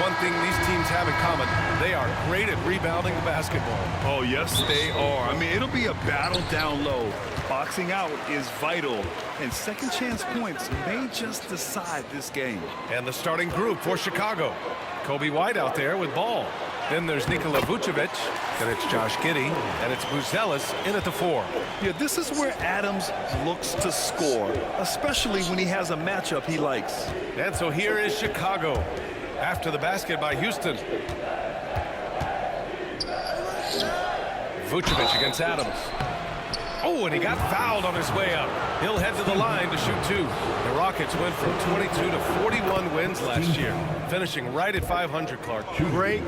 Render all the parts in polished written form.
one thing these teams have in common. They are great at rebounding the basketball. Oh, yes, they are. I mean, it'll be a battle down low. Boxing out is vital, and second chance points may just decide this game. And the starting group for Chicago. Kobe White out there with ball. Then there's Nikola Vucevic. Then it's Josh Giddey. And it's Buzelis in at the 4. Yeah, this is where Adams looks to score, especially when he has a matchup he likes. And so here is Chicago after the basket by Houston. Vucevic against Adams. Oh, and he got fouled on his way up. He'll head to the line to shoot 2. The Rockets went from 22 to 41 wins last year, finishing right at 500, Clark. Great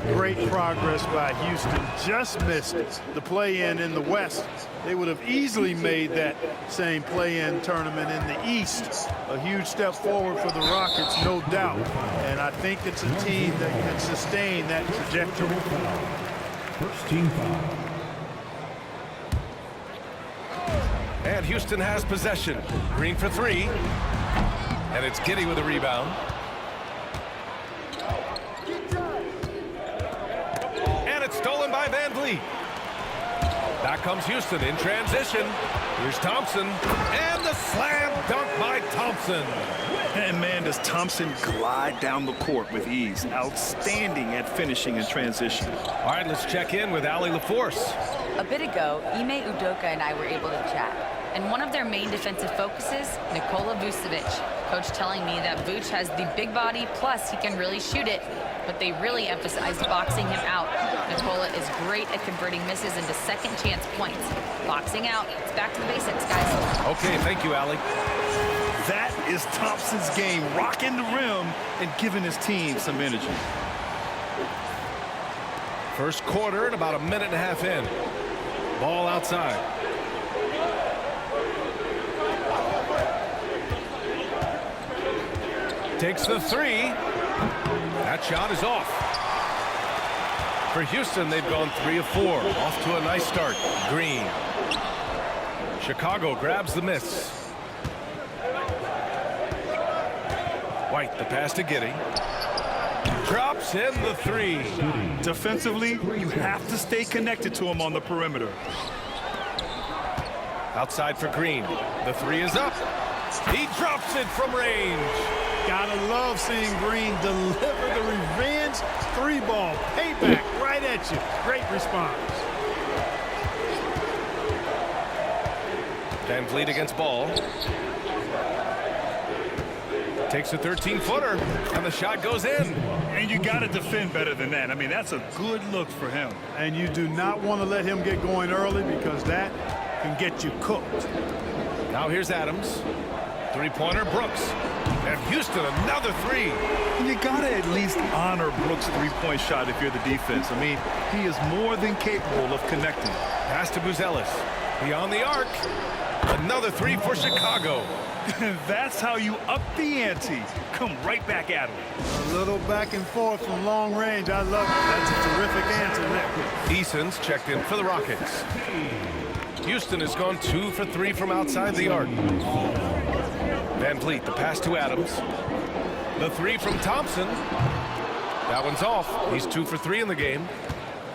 progress by Houston. Just missed the play-in in the West. They would have easily made that same play-in tournament in the East. A huge step forward for the Rockets, no doubt. And I think it's a team that can sustain that trajectory. First team foul. And Houston has possession. Green for 3. And it's Giddey with a rebound. And it's stolen by Van Vliet. Back comes Houston in transition. Here's Thompson. And the slam dunk by Thompson. And man, does Thompson glide down the court with ease. Outstanding at finishing in transition. All right, let's check in with Allie LaForce. A bit ago, Ime Udoka and I were able to chat. And one of their main defensive focuses, Nikola Vucevic. Coach telling me that Vuce has the big body, plus he can really shoot it. But they really emphasized boxing him out. Nikola is great at converting misses into second chance points. Boxing out, it's back to the basics, guys. Okay, thank you, Allie. That is Thompson's game, rocking the rim and giving his team some energy. First quarter and about a minute and a half in. Ball outside. Takes the 3. That shot is off. For Houston, they've gone 3 of 4. Off to a nice start. Green. Chicago grabs the miss. White, the pass to Giddey. Drops in the 3. Defensively, you have to stay connected to him on the perimeter. Outside for Green. The 3 is up. He drops it from range. Gotta love seeing Green deliver the revenge 3-ball. Payback right at you. Great response. Van Vliet against ball. Takes a 13-footer, and the shot goes in. And you got to defend better than that. I mean, that's a good look for him. And you do not want to let him get going early because that can get you cooked. Now here's Adams. 3-pointer, Brooks. And Houston, another 3. You got to at least honor Brooks' 3-point shot if you're the defense. I mean, he is more than capable of connecting. Pass to Buzelis. Beyond the arc. Another 3 for Chicago. That's how you up the ante. Come right back at him. A little back and forth from long range. I love it. That's a terrific answer there. Eason's checked in for the Rockets. Houston has gone 2 for 3 from outside the arc. Van Vliet, the pass to Adams. The 3 from Thompson. That one's off. He's 2 for 3 in the game.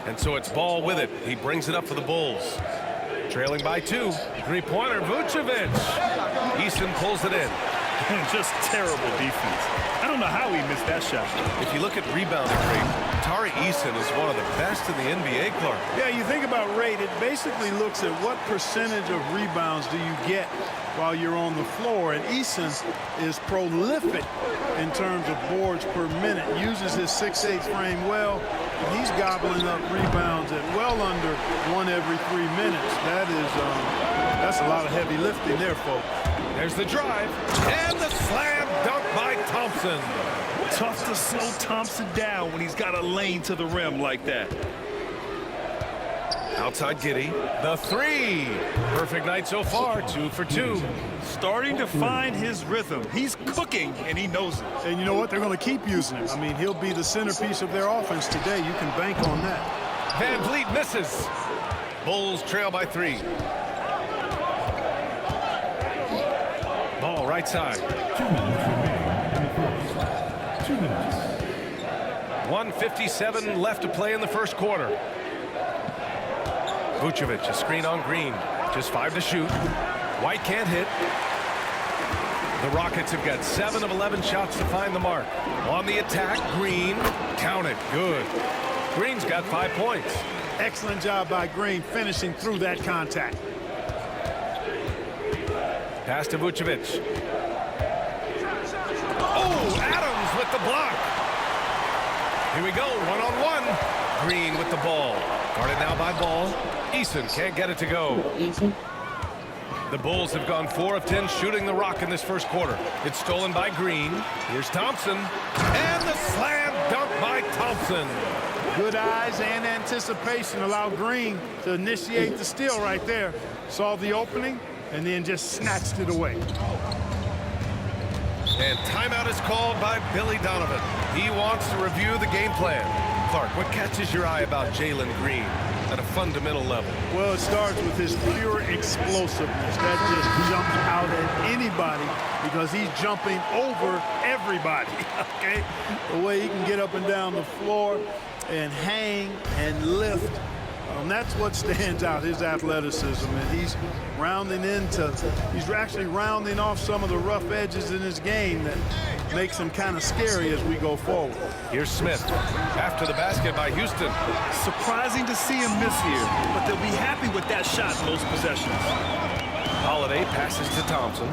And so it's Ball with it. He brings it up for the Bulls. Trailing by 2. 3-pointer, Vucevic. Eason pulls it in. Just terrible defense. I don't know how he missed that shot. If you look at rebounding rate, Tari Eason is one of the best in the NBA, Clark. Yeah, you think about rate, it basically looks at what percentage of rebounds do you get while you're on the floor. And Eason is prolific in terms of boards per minute. Uses his 6'8" frame well. And he's gobbling up rebounds at well under 1 every 3 minutes. That's a lot of heavy lifting there, folks. There's the drive, and the slam dunk by Thompson. Tough to slow Thompson down when he's got a lane to the rim like that. Outside Giddey, the 3. Perfect night so far, 2 for 2. Starting to find his rhythm. He's cooking, and he knows it. And you know what? They're going to keep using him. I mean, he'll be the centerpiece of their offense today. You can bank on that. Van Vliet misses. Bulls trail by 3. Ball right side. 2 minutes remaining in the first. 2 minutes. 1:57 left to play in the first quarter. Vucevic, a screen on Green. Just 5 to shoot. White can't hit. The Rockets have got 7 of 11 shots to find the mark. On the attack, Green. Count it. Good. Green's got 5 points. Excellent job by Green finishing through that contact. Pass to Vucevic. Oh, Adams with the block. Here we go, one-on-one. Green with the ball. Guarded now by Ball. Eason can't get it to go. The Bulls have gone 4 of 10 shooting the rock in this first quarter. It's stolen by Green. Here's Thompson. And the slam dunk by Thompson. Good eyes and anticipation allow Green to initiate the steal right there. Saw the opening and then just snatched it away. And timeout is called by Billy Donovan. He wants to review the game plan. Clark, what catches your eye about Jalen Green at a fundamental level? Well, it starts with his pure explosiveness. That just jumps out at anybody because he's jumping over everybody, okay? The way he can get up and down the floor and hang and lift. That's what stands out, his athleticism. And he's actually rounding off some of the rough edges in his game that makes him kind of scary as we go forward. Here's Smith after the basket by Houston. Surprising to see him miss here, but they'll be happy with that shot most possessions. Holiday passes to Thompson.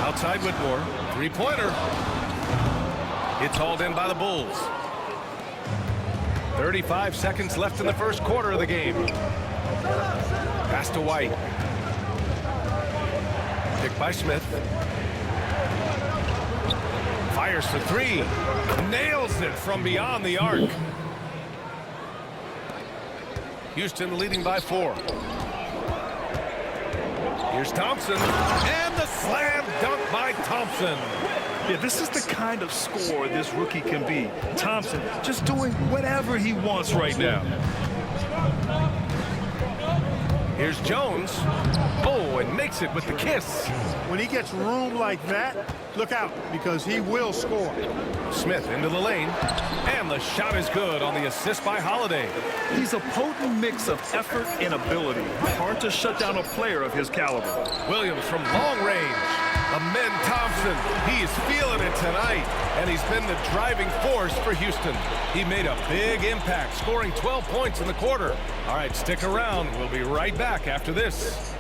Outside Whitmore. Three-pointer. It's hauled in by the Bulls. 35 seconds left in the first quarter of the game. Pass to White. Picked by Smith. Fires for 3. Nails it from beyond the arc. Houston leading by 4. Here's Thompson. And the slam dunk by Thompson. Yeah, this is the kind of scorer this rookie can be. Thompson just doing whatever he wants right now. Here's Jones. Oh, and makes it with the kiss. When he gets room like that, look out, because he will score. Smith into the lane. And the shot is good on the assist by Holiday. He's a potent mix of effort and ability. Hard to shut down a player of his caliber. Williams from long range. Amen Thompson, he is feeling it tonight, and he's been the driving force for Houston. He made a big impact, scoring 12 points in the quarter. All right, stick around. We'll be right back after this.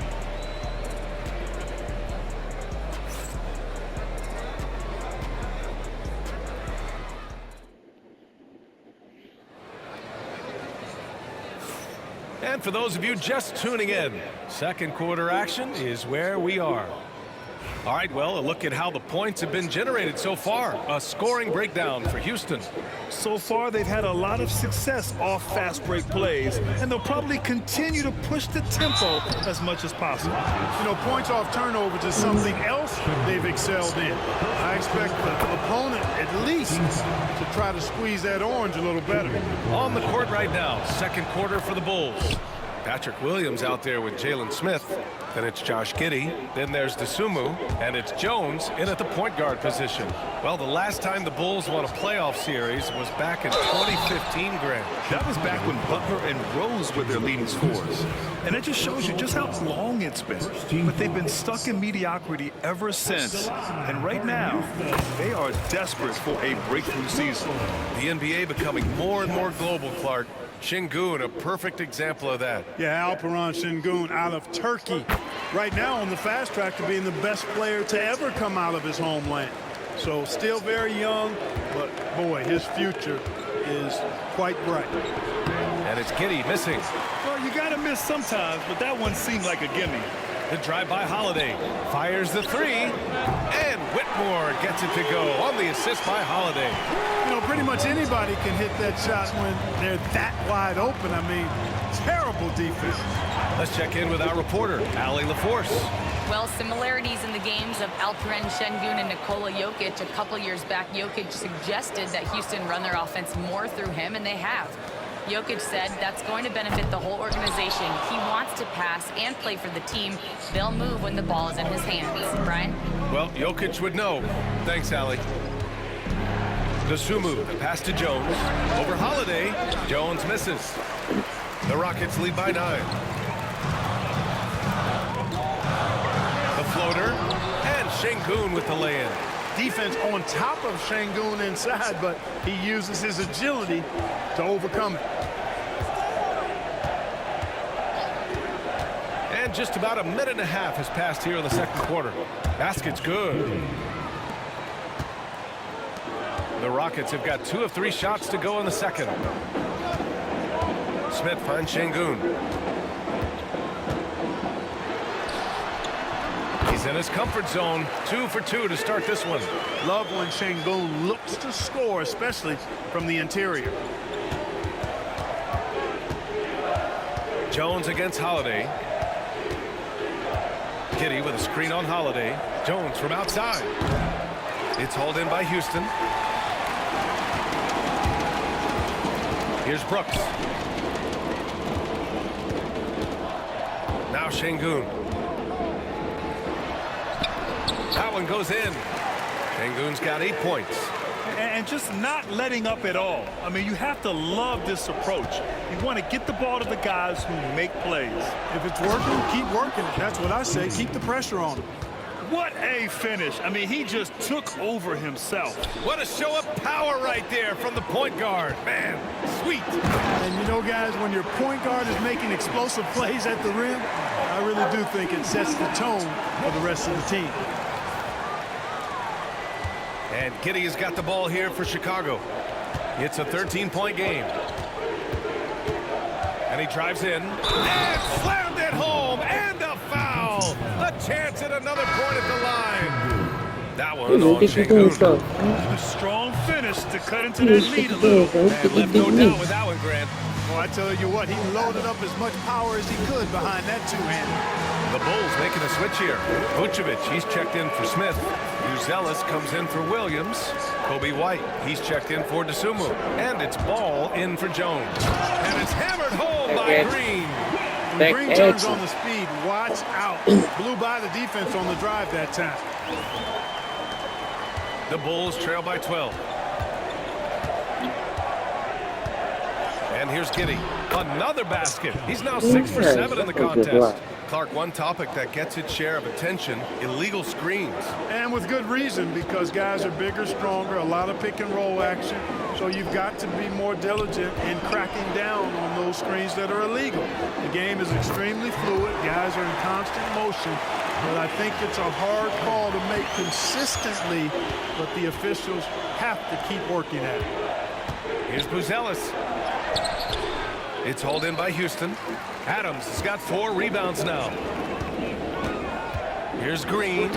And for those of you just tuning in, second quarter action is where we are. All right, well, a look at how the points have been generated so far. A scoring breakdown for Houston. So far, they've had a lot of success off fast break plays, and they'll probably continue to push the tempo as much as possible. You know, points off turnovers is something else they've excelled in. I expect the opponent at least to try to squeeze that orange a little better. On the court right now, second quarter for the Bulls. Patrick Williams out there with Jalen Smith. Then it's Josh Giddey. Then there's DeSumo. And it's Jones in at the point guard position. Well, the last time the Bulls won a playoff series was back in 2015, Grant. That was back when Butler and Rose were their leading scorers. And it just shows you just how long it's been. But they've been stuck in mediocrity ever since. And right now, they are desperate for a breakthrough season. The NBA becoming more and more global, Clark. Şengün, a perfect example of that. Yeah, Alperen Şengün out of Turkey. Right now on the fast track to being the best player to ever come out of his homeland. So still very young, but boy, his future is quite bright. And it's Giddey missing. Well, you got to miss sometimes, but that one seemed like a gimme. The drive by Holiday. Fires the 3. And Whitmore gets it to go on the assist by Holiday. You know, pretty much anybody can hit that shot when they're that wide open. I mean, terrible defense. Let's check in with our reporter, Allie LaForce. Well, similarities in the games of Alperen Şengün and Nikola Jokic. A couple years back, Jokic suggested that Houston run their offense more through him, and they have. Jokic said that's going to benefit the whole organization. He wants to pass and play for the team. They'll move when the ball is in his hands. Brian? Well, Jokic would know. Thanks, Allie. DeSumo, the pass to Jones. Over Holiday. Jones misses. The Rockets lead by 9. The floater. And Şengün with the lay-in. Defense on top of Şengün inside, but he uses his agility to overcome it. And just about a minute and a half has passed here in the second quarter. Basket's good. The Rockets have got 2 of 3 shots to go in the second. Smith finds Şengün. He's in his comfort zone. 2 for 2 to start this one. Love when Şengün looks to score, especially from the interior. Jones against Holiday. Giddey with a screen on Holiday. Jones from outside. It's hauled in by Houston. Here's Brooks. Now Şengün. That one goes in. Şengün's got 8 points. And just not letting up at all. I mean, you have to love this approach. You want to get the ball to the guys who make plays. If it's working, keep working it. That's what I say. Keep the pressure on him. What a finish. I mean, he just took over himself. What a show of power right there from the point guard. Man, sweet. And you know, guys, when your point guard is making explosive plays at the rim, I really do think it sets the tone for the rest of the team. And Giddey has got the ball here for Chicago. It's a 13-point game. And he drives in. And slammed it home. And a foul. A chance at another point at the line. That one on Şengün. A strong finish to cut into that lead a little. And left no doubt with that one, Grant. Well, I tell you what, he loaded up as much power as he could behind that two-hander. The Bulls making a switch here. Vucevic, he's checked in for Smith. Uzelis comes in for Williams. Kobe White, he's checked in for DeSumo. And it's ball in for Jones. And it's hammered home by Green. When Green turns on the speed, watch out. Blew by the defense on the drive that time. The Bulls trail by 12. And here's Giddey. Another basket. He's now 6 for 7 in the contest. Clark, one topic that gets its share of attention, illegal screens. And with good reason, because guys are bigger, stronger, a lot of pick and roll action. So you've got to be more diligent in cracking down on those screens that are illegal. The game is extremely fluid. Guys are in constant motion. But I think it's a hard call to make consistently, but the officials have to keep working at it. Here's Buzelis. It's hauled in by Houston. Adams has got 4 rebounds now. Here's Green.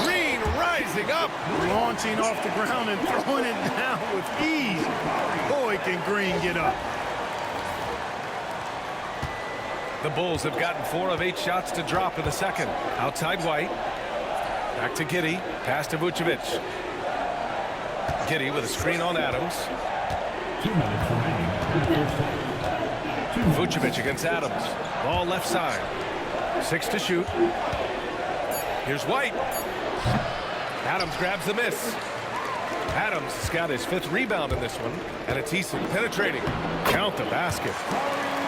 Green rising up. Launching off the ground and throwing it down with ease. Boy, can Green get up. The Bulls have gotten 4 of 8 shots to drop in the second. Outside White. Back to Giddey. Pass to Vucevic. Giddey with a screen on Adams. 2 minutes remaining. Vucevic against Adams. Ball left side. 6 to shoot. Here's White. Adams grabs the miss. Adams has got his 5th rebound in this one. And it's Eason penetrating. Count the basket.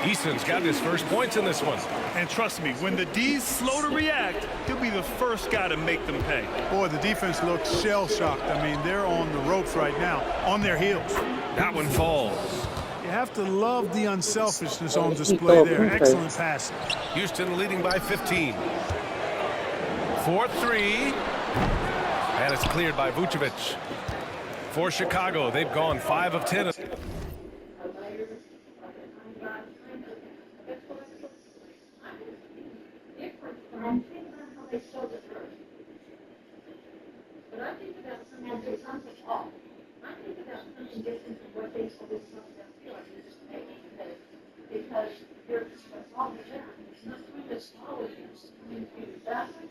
Eason's got his first points in this one. And trust me, when the D's slow to react, he'll be the first guy to make them pay. Boy, the defense looks shell-shocked. I mean, they're on the ropes right now, on their heels. That one falls. You have to love the unselfishness on display there. Excellent passing. Houston leading by 15. 4-3. And it's cleared by Vucevic. For Chicago, they've gone 5 of 10. Because you're all the time. It's not doing this always. That's what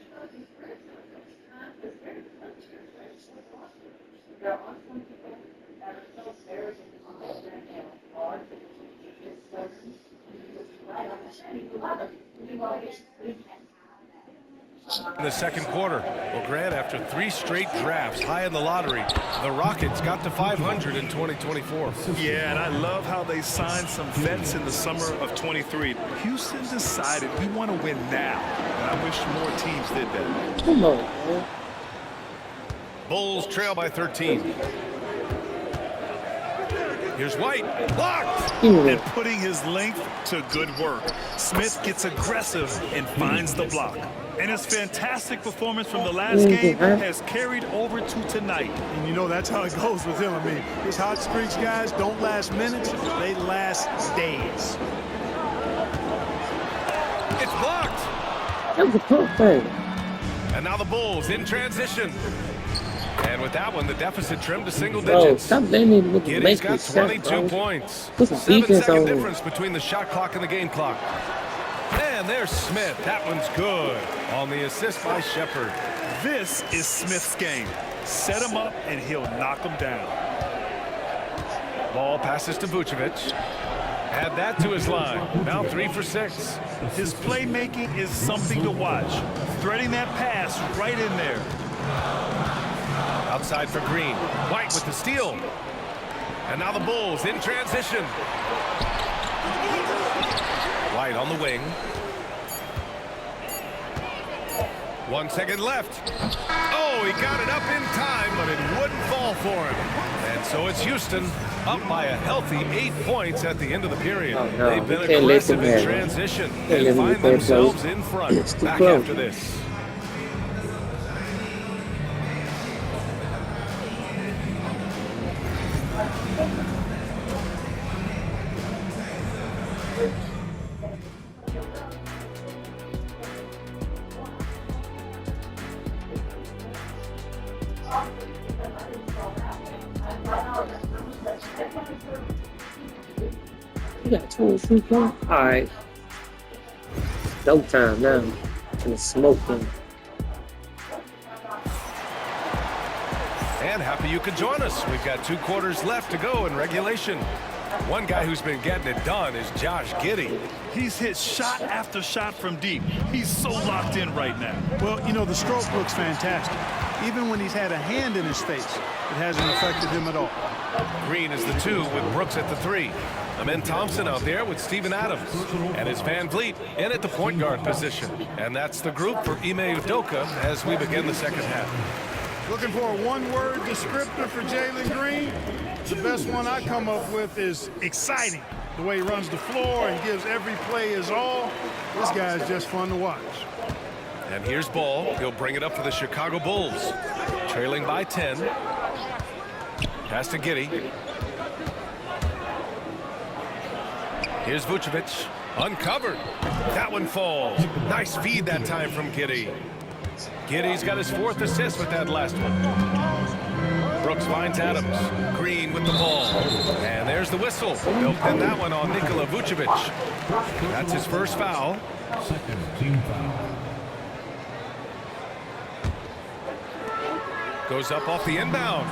there are some people that are so very hard. It's right on the same level. You always in the second quarter. Well, Grant, after 3 straight drafts high in the lottery, the Rockets got to 500 in 2024. Yeah, and I love how they signed some vets in the summer of 23. Houston decided we want to win now, and I wish more teams did that. Come on, man. Bulls trail by 13. Here's White, blocked! And putting his length to good work. Smith gets aggressive and finds the block. And his fantastic performance from the last game has carried over to tonight. And you know that's how it goes with him. I mean, his hot streaks, guys, don't last minutes. They last days. It's blocked! That was a pump thing. And now the Bulls in transition. And with that one, the deficit trimmed to single Bro, digits. stop letting me look Giddy's make got me shot, 22 bro. points. Put some 7 defense second on difference between the shot clock and the game clock. And there's Smith. That one's good on the assist by Shepard. This is Smith's game. Set him up and he'll knock him down. Ball passes to Vucevic. Add that to his line. Now 3 for 6. His playmaking is something to watch. Threading that pass right in there. Outside for Green. White with the steal. And now the Bulls in transition. White on the wing. 1 second left. Oh, he got it up in time, but it wouldn't fall for him. And so it's Houston up by a healthy 8 points at the end of the period. Oh, no. They've been You can't let aggressive them in have it. transition Can't let and them find get that themselves close. in front. It's too Back close. after this. You got 23 points? Alright. No time now. Gonna smoke them. And happy you could join us. We've got 2 quarters left to go in regulation. One guy who's been getting it done is Josh Giddey. He's hit shot after shot from deep. He's so locked in right now. Well, you know, the stroke looks fantastic. Even when he's had a hand in his face, it hasn't affected him at all. Green is the 2 with Brooks at the 3. Amen Thompson out there with Steven Adams. And it's Van Vliet in at the point guard position. And that's the group for Ime Udoka as we begin the second half. Looking for a one-word descriptor for Jalen Green? The best one I come up with is exciting. The way he runs the floor and gives every play his all. This guy's just fun to watch. And here's Ball. He'll bring it up for the Chicago Bulls. Trailing by 10. Pass to Giddey. Here's Vucevic. Uncovered. That one falls. Nice feed that time from Giddey. Giddey's got his 4th assist with that last one. Brooks finds Adams. Green with the ball. And there's the whistle. They'll pin that one on Nikola Vucevic. That's his first foul. Second team foul. Goes up off the inbound.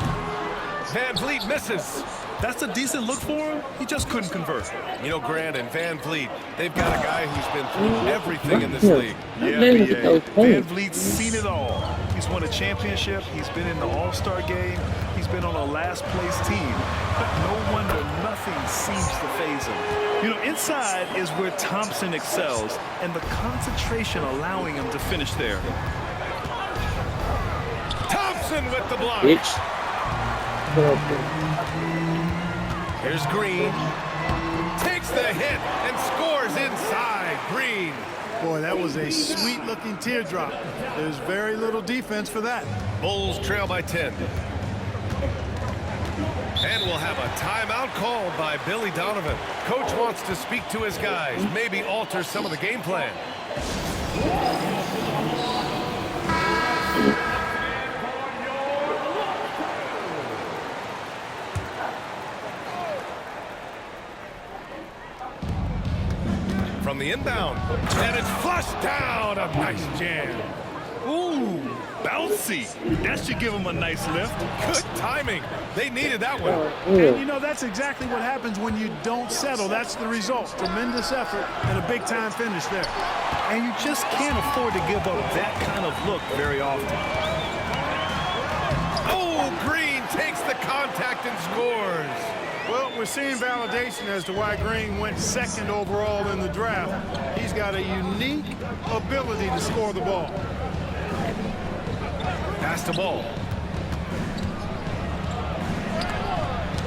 Van Vliet misses. That's a decent look for him. He just couldn't convert. You know, Grant and Van Vliet, they've got a guy who's been through everything in this league. Yeah, Let him get BA. those Van points. Vliet's seen it all. He's won a championship. He's been in the All-Star game. He's been on a last-place team. But no wonder nothing seems to faze him. You know, inside is where Thompson excels, and the concentration allowing him to finish there. Thompson with the block. Bitch. Here's Green. Takes the hit and scores inside. Green. Boy, that was a sweet-looking teardrop. There's very little defense for that. Bulls trail by 10. And we'll have a timeout called by Billy Donovan. Coach wants to speak to his guys, maybe alter some of the game plan. From the inbound, and it's flushed down. A nice jam. Ooh, bounce bouncy. That should give him a nice lift. Good timing. They needed that one. And you know, that's exactly what happens when you don't settle. That's the result. Tremendous effort and a big-time finish there. And you just can't afford to give up that kind of look very often. Oh, Green takes the contact and scores. Well, we're seeing validation as to why Green went second overall in the draft. He's got a unique ability to score the ball. Pass the ball.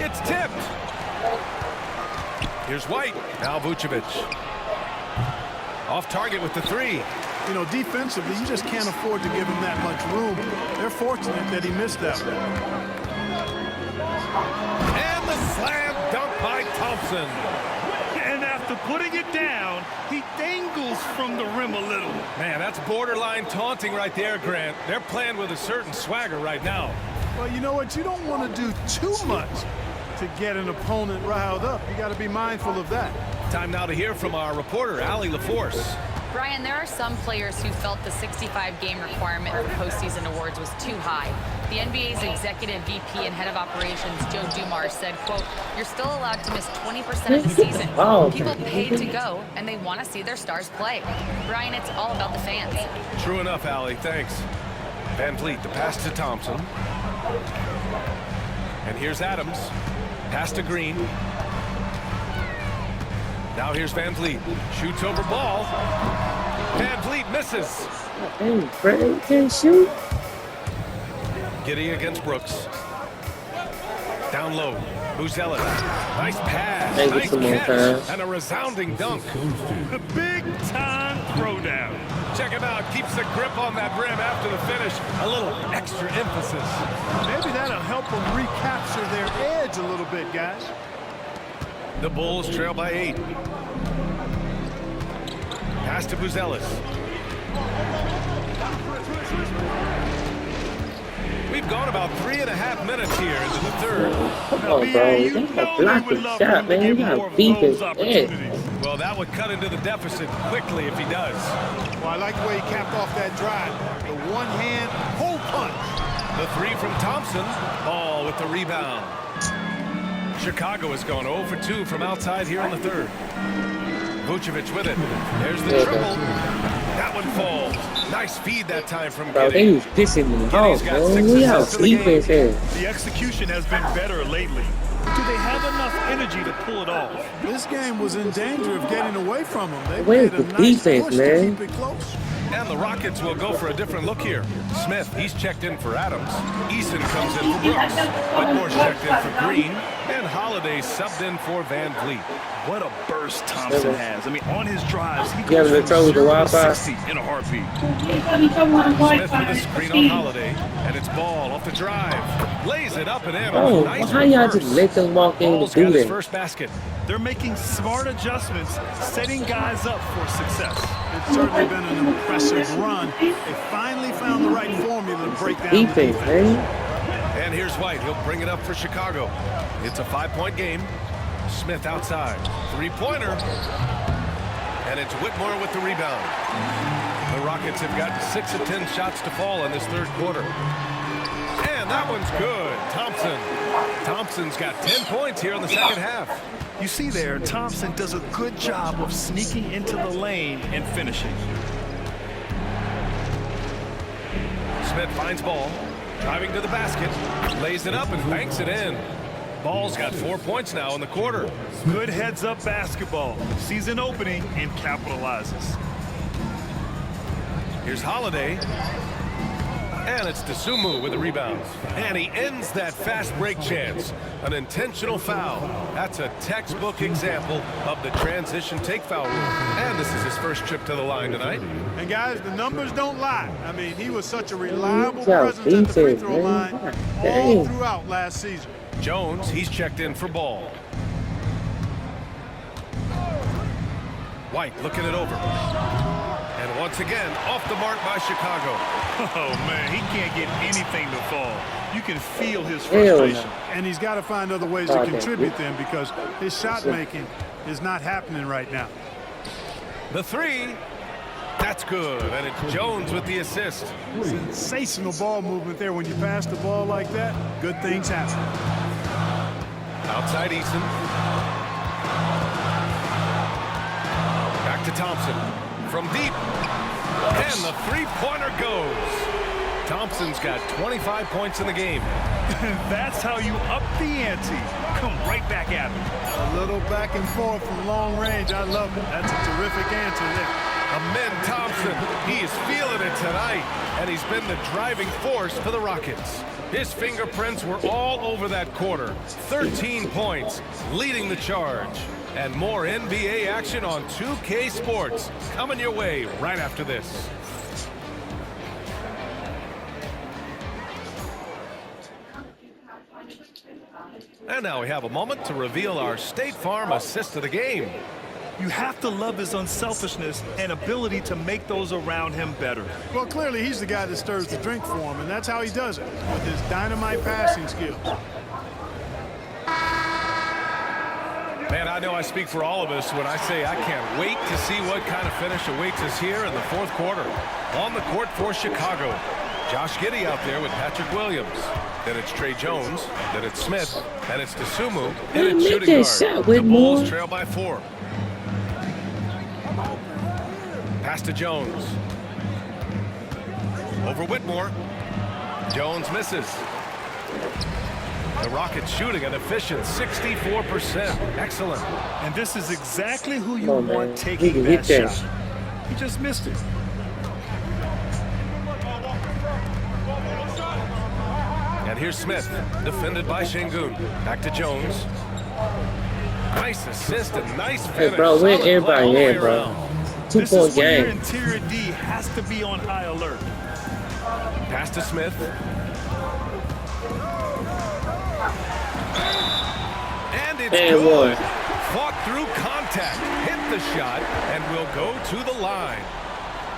It's tipped. Here's White. Now Vucevic. Off target with the three. You know, defensively, you just can't afford to give him that much room. They're fortunate that he missed that one. And the slam dunk by Thompson. And after putting it down, he dangles from the rim a little. Man, that's borderline taunting right there, Grant. They're playing with a certain swagger right now. Well, you know what? You don't want to do too much to get an opponent riled up. You got to be mindful of that. Time now to hear from our reporter, Allie LaForce. Brian, there are some players who felt the 65-game requirement for postseason awards was too high. The NBA's executive VP and head of operations, Joe Dumars, said, quote, "You're still allowed to miss 20% of the season. Oh, People paid to go, and they want to see their stars play." Brian, it's all about the fans. True enough, Allie. Thanks. Van Vliet, the pass to Thompson. And here's Adams. Pass to Green. Now here's Van Vliet. Shoots over ball. Van Vliet misses. Hey, Fred, you can't shoot. Giddy against Brooks. Down low. Buzelis. Nice pass. Thank you Nice so much, catch. guys. And a resounding dunk. The big-time throwdown. Check him out. Keeps the grip on that rim after the finish. A little extra emphasis. Maybe that'll help them recapture their edge a little bit, guys. The Bulls trail by 8. Pass to Buzelis. We've gone about 3.5 minutes here into the third. Come on, bro. You gotta block the shot, man. You gotta beat his head. Well, that would cut into the deficit quickly if he does. Well, I like the way he capped off that drive. The one-hand hole punch. The three from Thompson. Ball with the rebound. Chicago has gone 0 for 2 from outside here in the third. Vucevic with it. There's the triple. That one falls. Nice feed that time from Bro, they Giddy. was pissing me off, got bro. 6 We out assists in the defense game. here. The execution has been better lately. Do they have enough energy to pull it off? This game was in danger of getting away from them. They Where's made a the nice defense, push man? to keep it close. And the Rockets will go for a different look here. Smith, he's checked in for Adams. Eason comes in for Brooks. Whitmore's checked in for Green. And Holiday subbed in for Van Vliet. What a burst Thompson has. I mean, on his drives, he having goes the from trouble with the 0 to Wi-Fi? 60 in a heartbeat. Smith with a screen on Holiday. And it's Ball off the drive. Lays it up and in. Oh, Nice how y'all reverse. just let them walk in Ball's to do got his that? first basket. They're making smart adjustments, setting guys up for success. It's certainly been an impressive run. They finally found the right formula to break down the Defense, defense. man. And here's White. He'll bring it up for Chicago. It's a 5-point game. Smith outside. Three-pointer. And it's Whitmore with the rebound. The Rockets have gotten 6 of 10 shots to fall in this third quarter. And that one's good. Thompson's got 10 points here in the second half. You see there, Thompson does a good job of sneaking into the lane and finishing. Smith finds Ball. Driving to the basket. Lays it up and banks it in. Ball's got 4 points now in the quarter. Good heads-up basketball. Season opening and capitalizes. Here's Holiday. And it's Dosunmu with the rebound. And he ends that fast break chance. An intentional foul. That's a textbook example of the transition take foul rule. And this is his first trip to the line tonight. And guys, the numbers don't lie. I mean, he was such a reliable Look how presence at the free defense, throw man. line God all dang. throughout last season. Jones, he's checked in for Ball. White looking it over. And once again, off the mark by Chicago. Oh, man, he can't get anything to fall. You can feel his Hell frustration. no. And he's got to find other ways to God, contribute that- them because his shot making is not happening right now. The three. That's good, and it's Jones with the assist. Sensational ball movement there. When you pass the ball like that, good things happen. Outside Eason. Back to Thompson. From deep. And the three-pointer goes. Thompson's got 25 points in the game. That's how you up the ante. Come right back at him. A little back and forth from long range. I love it. That's a terrific answer there. Amen Thompson, he is feeling it tonight, and he's been the driving force for the Rockets. His fingerprints were all over that quarter. 13 points, leading the charge. And more NBA action on 2K Sports coming your way right after this. And now we have a moment to reveal our State Farm assist of the game. You have to love his unselfishness and ability to make those around him better. Well, clearly he's the guy that stirs the drink for him, and that's how he does it, with his dynamite passing skills. Man, I know I speak for all of us when I say I can't wait to see what kind of finish awaits us here in the fourth quarter. On the court for Chicago, Josh Giddey out there with Patrick Williams. Then it's Trey Jones, then it's Smith, then it's DeSumo, and it's shooting guard. The Bulls trail by 4. Pass to Jones. Over Whitmore. Jones misses. The Rockets shooting an efficient 64%. Excellent. And this is exactly who you Oh, man. want He taking can that hit that. shot. He just missed it. And here's Smith, defended by Şengün. Back to Jones. Nice assist and nice finish. Hey, bro, where Solid play everybody all the way at, bro? around. This 2-point is when your game. interior D has to be on high alert. Pass to Smith. And it's And good. one. Fought through contact, hit the shot, and will go to the line.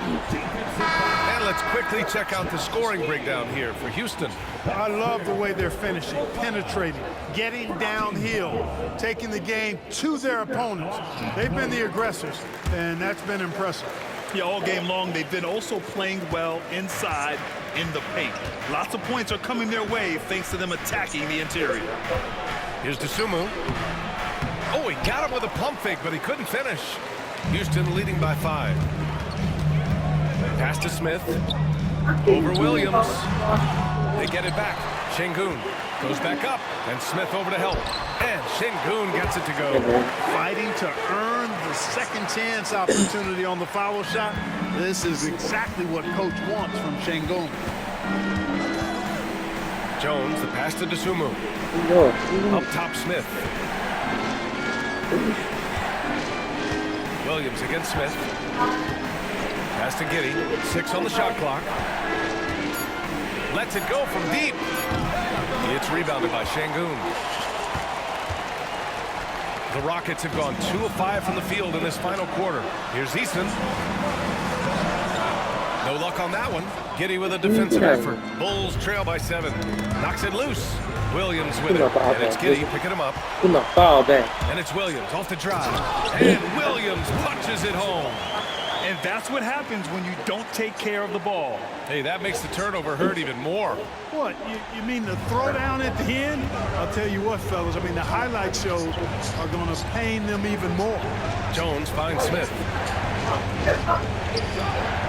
And let's quickly check out the scoring breakdown here for Houston. I love the way they're finishing, penetrating, getting downhill, taking the game to their opponents. They've been the aggressors, and that's been impressive. Yeah, all game long, they've been also playing well inside in the paint. Lots of points are coming their way thanks to them attacking the interior. Here's DeSumo. Oh, he got him with a pump fake, but he couldn't finish. Houston leading by 5. Pass to Smith. Over Williams. They get it back. Şengün goes back up, and Smith over to help. And Şengün gets it to go. Fighting to earn the second chance opportunity on the foul shot. This is exactly what Coach wants from Şengün. Jones, the pass to DeSumo. Up top, Smith. Williams against Smith. Pass to Giddey. 6 on the shot clock. Lets it go from deep. It's rebounded by Şengün. The Rockets have gone 2 of 5 from the field in this final quarter. Here's Eason. No luck on that one. Giddey with a defensive effort. Bulls trail by 7. Knocks it loose. Williams with it. And it's Giddey picking him up. Put my ball back. And it's Williams off the drive. And Williams punches it home. And that's what happens when you don't take care of the ball. Hey, that makes the turnover hurt even more. What, you mean the throwdown at the end? I'll tell you what, fellas, I mean, the highlight shows are going to pain them even more. Jones finds Smith.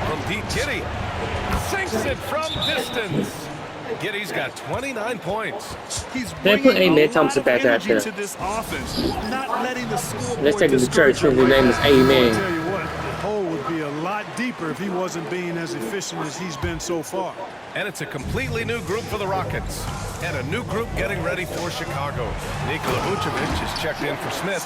From deep, Giddey sinks it from distance. Giddey's got 29 points. He's They put bringing Amen a Thompson lot of back out energy there. to this offense, not letting the scoreboard Let's take him to discourage church. His him name right is now. I'll Amen. tell you what, the hole would be a lot deeper if he wasn't being as efficient as he's been so far. And it's a completely new group for the Rockets. And a new group getting ready for Chicago. Nikola Vucevic is checked in for Smith.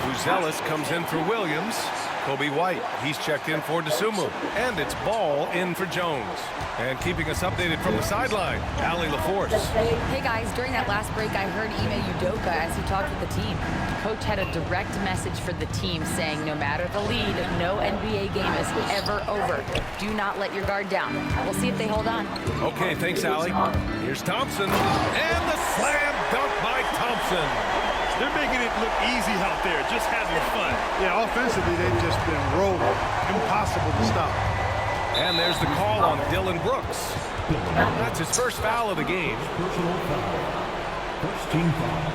Buzelis comes in for Williams. Kobe White, he's checked in for DeSumo. And it's Ball in for Jones. And keeping us updated from the sideline, Allie LaForce. Hey guys, during that last break, I heard Ime Udoka as he talked with the team. Coach had a direct message for the team saying no matter the lead, no NBA game is ever over. Do not let your guard down. We'll see if they hold on. Okay, thanks, Allie. Here's Thompson. And the slam dunk by Thompson. They're making it look easy out there, just having fun. Yeah, offensively, they've just been rolling. Impossible to stop. And there's the call on Dylan Brooks. That's his first foul of the game. Personal foul. First team foul.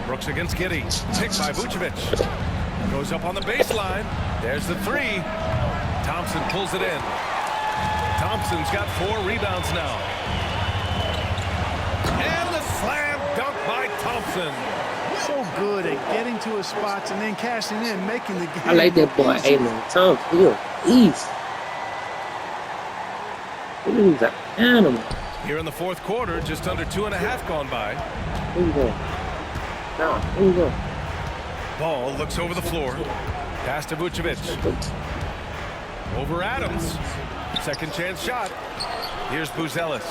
Brooks against Giddey. Picked by Vucevic. Goes up on the baseline. There's the three. Thompson pulls it in. Thompson's got 4 rebounds now. And the slam dunk by Thompson. So good at getting to his spots and then cashing in, making the game. I like that boy, easy. Amen Thompson. He a beast. He's an animal. Here in the fourth quarter, just under 2.5 gone by. Here you go. Nah, here you go. Ball looks over the floor. Pass to Vucevic. Over Adams. Second chance shot. Here's Buzelis.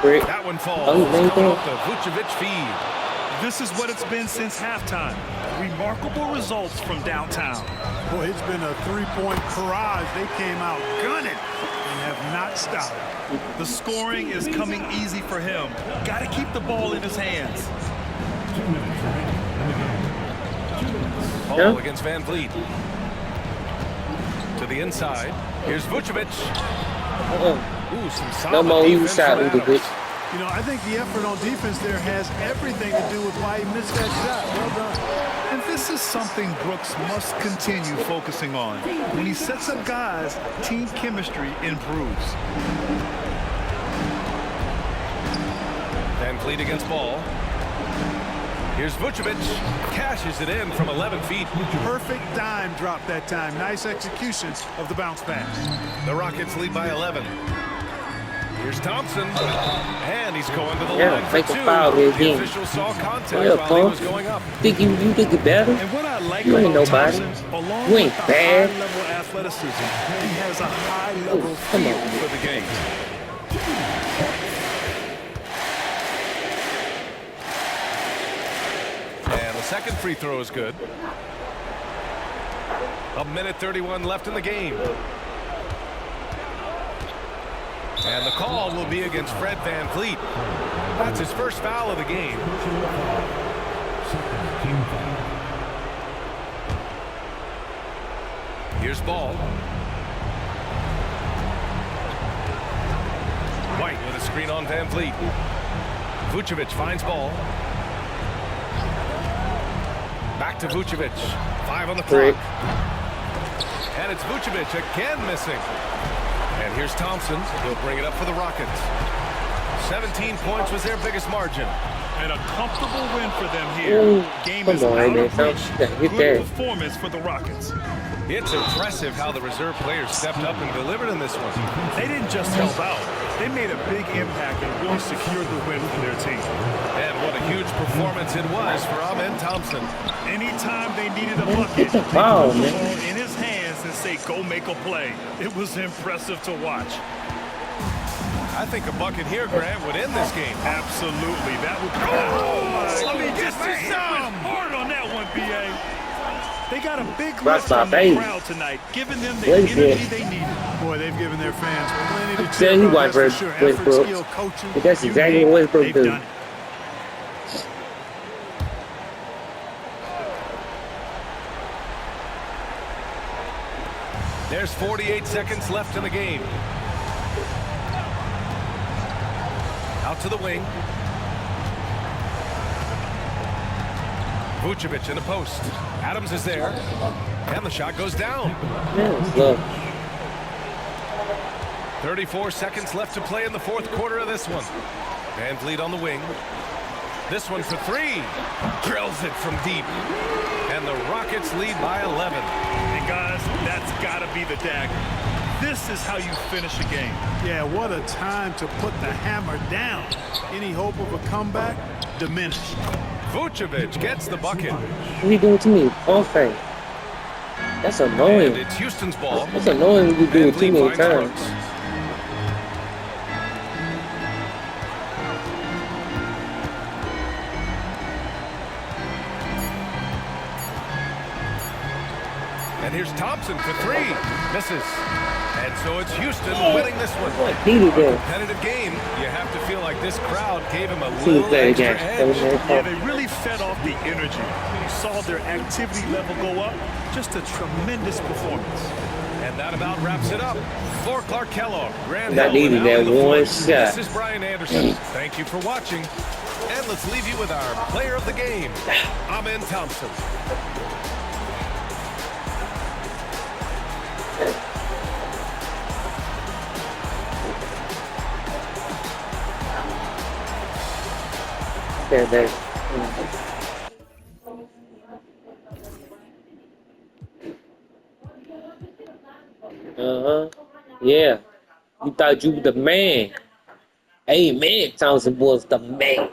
Great. That one falls. Oh, there you Coming go. off the Vucevic feed. This is what it's been since halftime. Remarkable results from downtown. Boy, it's been a three-point barrage. They came out gunning and have not stopped. The scoring is coming easy for him. Got to keep the ball in his hands. 2 minutes remaining in the game. Ball Yeah. against Van Vliet. To the inside. Here's Vucevic. Ooh, some solid No more easy defense shot, from Udovic. Adams. You know, I think the effort on defense there has everything to do with why he missed that shot. Well done. And this is something Brooks must continue focusing on. When he sets up guys, team chemistry improves. Van Vliet against Ball. Here's Vucevic. Cashes it in from 11 feet. Perfect dime drop that time. Nice execution of the bounce pass. The Rockets lead by 11. Here's Thompson. And he's going to the Yeah, line for make a 2. foul here The again. official saw contact Yeah, while he Paul. was going up. Think you think it better? And what I like You ain't about nobody. Thompson, along You ain't with the bad. high-level athleticism, he has a high-level come feel on. for the game. And the second free throw is good. 1:31 left in the game. And the call will be against Fred Van Vliet. That's his first foul of the game. Personal foul. Second team foul. Here's Ball. White with a screen on Van Vliet. Vucevic finds Ball. Back to Vucevic. 5 on the clock. And it's Vucevic again missing. And here's Thompson. He'll bring it up for the Rockets. 17 points was their biggest margin. And a comfortable win for them here. Ooh, Game come is on, out man. of reach. Hit Good that. performance for the Rockets. It's impressive how the reserve players stepped up and delivered in this one. They didn't just help out. They made a big impact and really secured the win for their team. And what a huge performance it was for Amen Thompson. Anytime they needed a bucket, the they ball, put the man. ball in his hands and say, go make a play. It was impressive to watch. I think a bucket here, Grant, would end this game. Absolutely. That would be I mean, just hard on that one, B.A. They got a big That's lift my from the baby. crowd tonight, giving them the What is energy it? they needed. Boy, they've given their fans plenty to Tell cheer you about, what, that's for sure. Effort, Westbrook. skill, coaching. But that's you exactly name what it, Westbrook they've do. done it. There's 48 seconds left in the game. Out to the wing. Vucevic in the post. Adams is there. And the shot goes down. Yeah, look. 34 seconds left to play in the fourth quarter of this one. Van Vliet on the wing. This one for 3. Drills it from deep. And the Rockets lead by 11. And guys, that's got to be the dagger. This is how you finish a game. Yeah, what a time to put the hammer down. Any hope of a comeback? Diminished. Vucevic gets the bucket. What are you doing to me? Okay. That's And annoying. it's Houston's ball. That's annoying when you do Van it too Vliet many finds times. Brooks. And here's Thompson for 3. Misses. And so it's Houston winning this one. What needed that? Competitive game. You have to feel like this crowd gave him a See little that extra again. edge. Yeah, they really fed off the energy. You saw their activity level go up. Just a tremendous performance. And that about wraps it up. For Clark Kellogg, Grant That Hill, needed and Allen that LaFleur. one shot. This is Brian Anderson. Thank you for watching. And let's leave you with our player of the game, Amen Thompson. Yeah, that. Yeah. You thought you were the man. Amen. Thompson was the man.